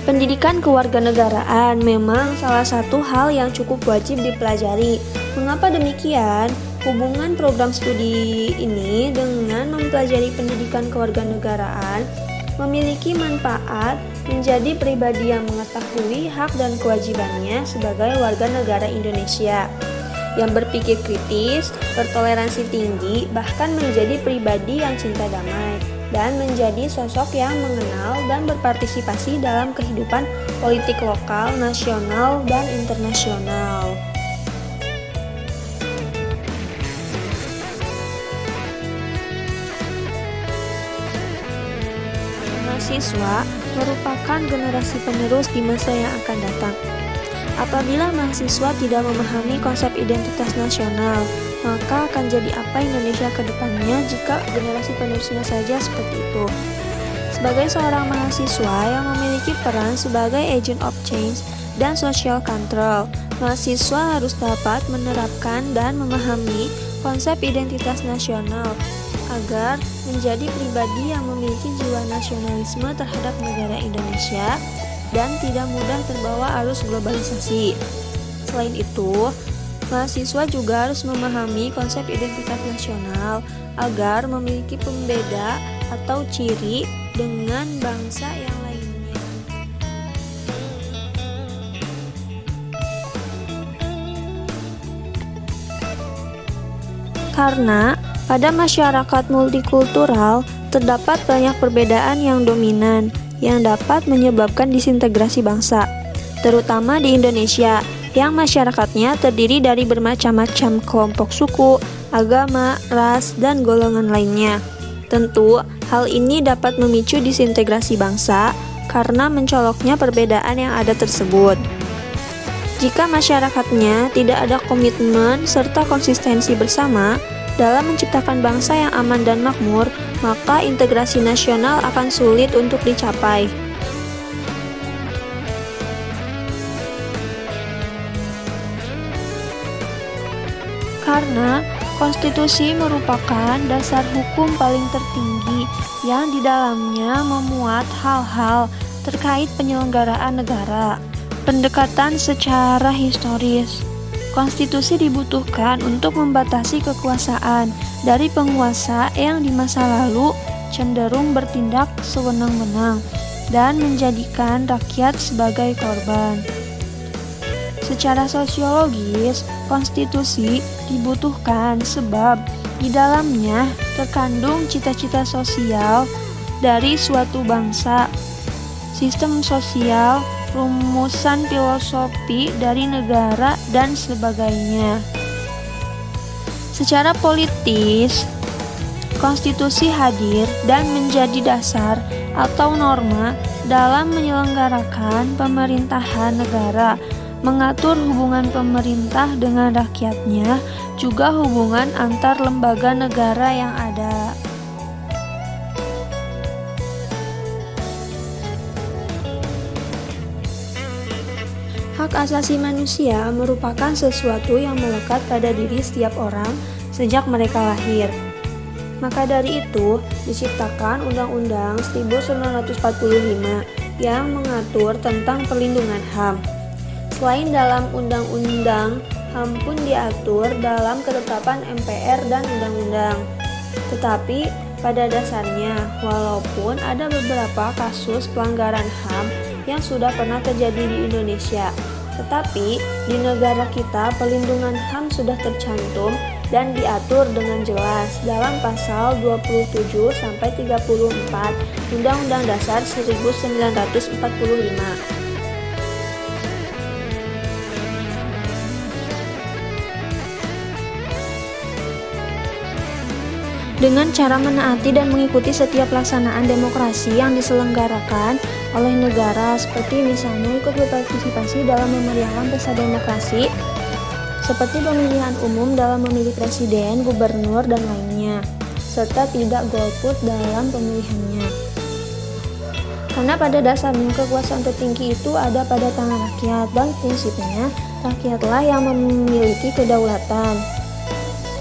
Pendidikan kewarganegaraan memang salah satu hal yang cukup wajib dipelajari. Mengapa demikian? Hubungan program studi ini dengan mempelajari pendidikan kewarganegaraan memiliki manfaat menjadi pribadi yang mengetahui hak dan kewajibannya sebagai warga negara Indonesia, yang berpikir kritis, bertoleransi tinggi, bahkan menjadi pribadi yang cinta damai, dan menjadi sosok yang mengenal dan berpartisipasi dalam kehidupan politik lokal, nasional, dan internasional. Mahasiswa merupakan generasi penerus di masa yang akan datang. Apabila mahasiswa tidak memahami konsep identitas nasional, maka akan jadi apa Indonesia ke depannya jika generasi penerusnya saja seperti itu. Sebagai seorang mahasiswa yang memiliki peran sebagai agent of change dan social control, mahasiswa harus dapat menerapkan dan memahami konsep identitas nasional agar menjadi pribadi yang memiliki jiwa nasionalisme terhadap negara Indonesia dan tidak mudah terbawa arus globalisasi. Selain itu, mahasiswa juga harus memahami konsep identitas nasional agar memiliki pembeda atau ciri dengan bangsa yang lainnya. Karena pada masyarakat multikultural terdapat banyak perbedaan yang dominan yang dapat menyebabkan disintegrasi bangsa, terutama di Indonesia yang masyarakatnya terdiri dari bermacam-macam kelompok suku, agama, ras, dan golongan lainnya. Tentu, hal ini dapat memicu disintegrasi bangsa karena mencoloknya perbedaan yang ada tersebut. Jika masyarakatnya tidak ada komitmen serta konsistensi bersama dalam menciptakan bangsa yang aman dan makmur, maka integrasi nasional akan sulit untuk dicapai. Karena konstitusi merupakan dasar hukum paling tertinggi yang di dalamnya memuat hal-hal terkait penyelenggaraan negara. Pendekatan secara historis. Konstitusi dibutuhkan untuk membatasi kekuasaan dari penguasa yang di masa lalu cenderung bertindak sewenang-wenang dan menjadikan rakyat sebagai korban. Secara sosiologis, konstitusi dibutuhkan sebab di dalamnya terkandung cita-cita sosial dari suatu bangsa, sistem sosial, rumusan filosofi dari negara, dan sebagainya. Secara politis, konstitusi hadir dan menjadi dasar atau norma dalam menyelenggarakan pemerintahan negara, mengatur hubungan pemerintah dengan rakyatnya, juga hubungan antar lembaga negara yang ada. Hak asasi manusia merupakan sesuatu yang melekat pada diri setiap orang sejak mereka lahir. Maka dari itu, diciptakan Undang-Undang 1945 yang mengatur tentang perlindungan HAM. Selain dalam Undang-Undang, HAM pun diatur dalam ketetapan MPR dan Undang-Undang. Tetapi, pada dasarnya, walaupun ada beberapa kasus pelanggaran HAM yang sudah pernah terjadi di Indonesia, tetapi di negara kita perlindungan HAM sudah tercantum dan diatur dengan jelas dalam pasal 27-34 Undang-Undang Dasar 1945. Dengan cara menaati dan mengikuti setiap pelaksanaan demokrasi yang diselenggarakan oleh negara, seperti misalnya ikut berpartisipasi dalam memeriahkan pesta demokrasi, seperti pemilihan umum dalam memilih presiden, gubernur, dan lainnya, serta tidak golput dalam pemilihannya. Karena pada dasarnya kekuasaan tertinggi itu ada pada tangan rakyat, dan prinsipnya rakyatlah yang memiliki kedaulatan.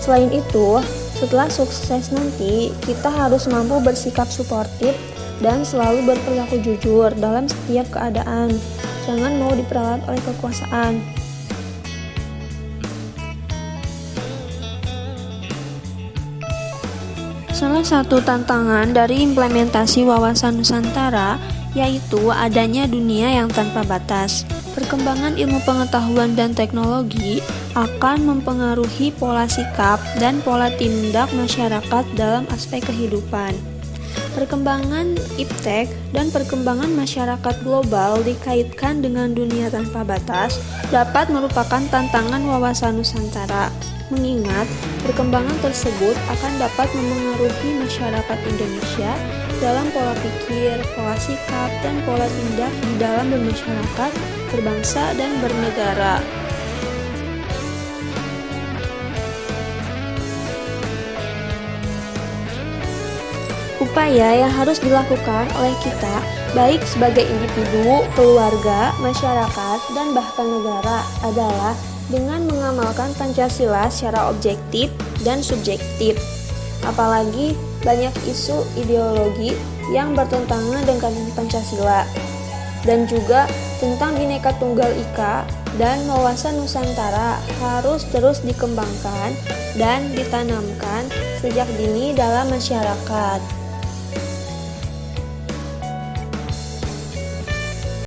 Selain itu, setelah sukses nanti, kita harus mampu bersikap suportif dan selalu berperilaku jujur dalam setiap keadaan. Jangan mau diperalat oleh kekuasaan. Salah satu tantangan dari implementasi wawasan Nusantara yaitu adanya dunia yang tanpa batas. Perkembangan ilmu pengetahuan dan teknologi akan mempengaruhi pola sikap dan pola tindak masyarakat dalam aspek kehidupan. Perkembangan iptek dan perkembangan masyarakat global dikaitkan dengan dunia tanpa batas dapat merupakan tantangan wawasan Nusantara. Mengingat perkembangan tersebut akan dapat memengaruhi masyarakat Indonesia dalam pola pikir, pola sikap, dan pola tindak di dalam bermasyarakat, berbangsa, dan bernegara. Upaya yang harus dilakukan oleh kita, baik sebagai individu, keluarga, masyarakat, dan bahkan negara adalah dengan mengamalkan Pancasila secara objektif dan subjektif. Apalagi banyak isu ideologi yang bertentangan dengan Pancasila, dan juga tentang Bhinneka Tunggal Ika dan wawasan Nusantara harus terus dikembangkan dan ditanamkan sejak dini dalam masyarakat.